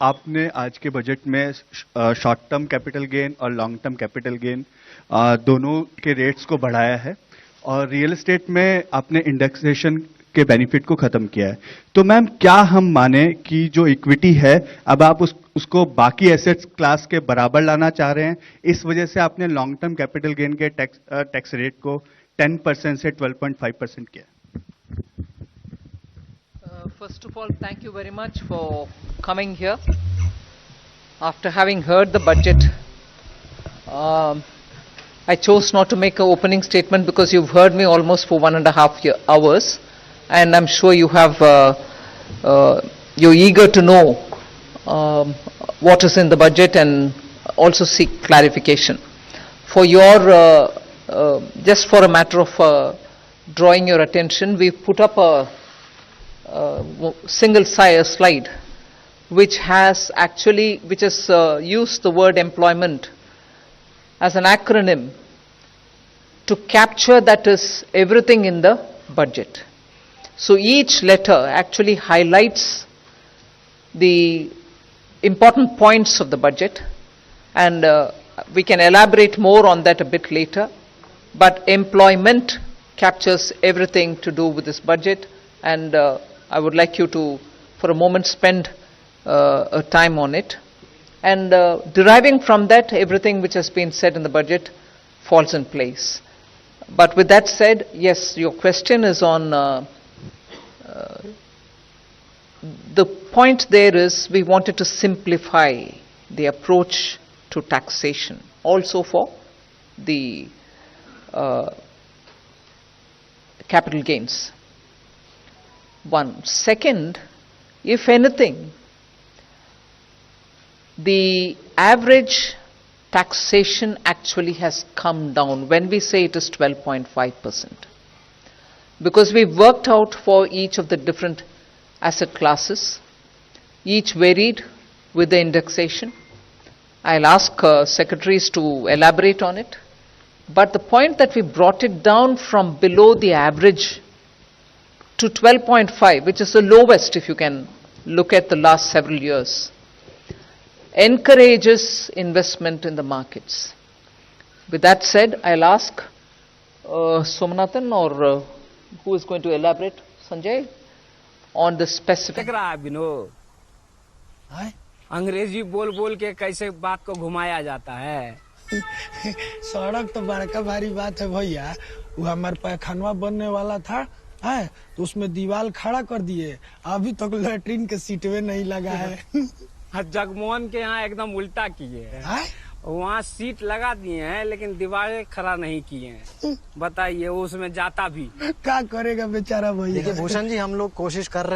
आपने आज के बजट में शॉर्ट टर्म कैपिटल गेन और लॉन्ग टर्म कैपिटल गेन दोनों के रेट्स को बढ़ाया है और रियल एस्टेट में आपने इंडेक्सेशन के बेनिफिट को खत्म किया है। तो मैम क्या हम माने कि जो इक्विटी है अब आप उसको बाकी एसेट्स क्लास के बराबर लाना चाह रहे हैं, इस वजह से आपने लॉन्ग टर्म कैपिटल गेन के टैक्स रेट को 10% से 12.5% किया? First of all, thank you very much for coming here. After having heard the budget, I chose not to make an opening statement because you've heard me almost for 1.5 hours, and I'm sure you have, you're eager to know what is in the budget and also seek clarification. For your, just for a matter of drawing your attention, we've put up a single slide which has used the word employment as an acronym to capture that is everything in the budget. So each letter actually highlights the important points of the budget, and we can elaborate more on that a bit later, but employment captures everything to do with this budget, and I would like you to, for a moment, spend a time on it. And deriving from that, everything which has been said in the budget falls in place. But with that said, yes, your question is on, the point there is we wanted to simplify the approach to taxation, also for the capital gains. One. Second, if anything, the average taxation actually has come down when we say it is 12.5%. Because we've worked out for each of the different asset classes, each varied with the indexation. I'll ask secretaries to elaborate on it. But the point that we brought it down from below the average to 12.5, which is the lowest if you can look at the last several years, encourages investment in the markets. With that said, I'll ask Somanathan or who is going to elaborate, Sanjay, on the specific. अंग्रेजी बोल बोल के कैसे बात को घुमाया जाता है। सड़क तो बड़का भारी बात है भैया, वो हमारे पैखानवा बनने वाला था है, तो उसमें दीवार खड़ा कर दिए, अभी तक लैट्रिन के सीटवे नहीं लगा है। जगमोहन के यहाँ एकदम उल्टा किए हैं, वहाँ सीट लगा दिए हैं लेकिन दीवारें खड़ा नहीं किए हैं। बताइए उसमें जाता भी क्या करेगा बेचारा भैया। देखिए भूषण जी, हम लोग कोशिश कर रहे हैं।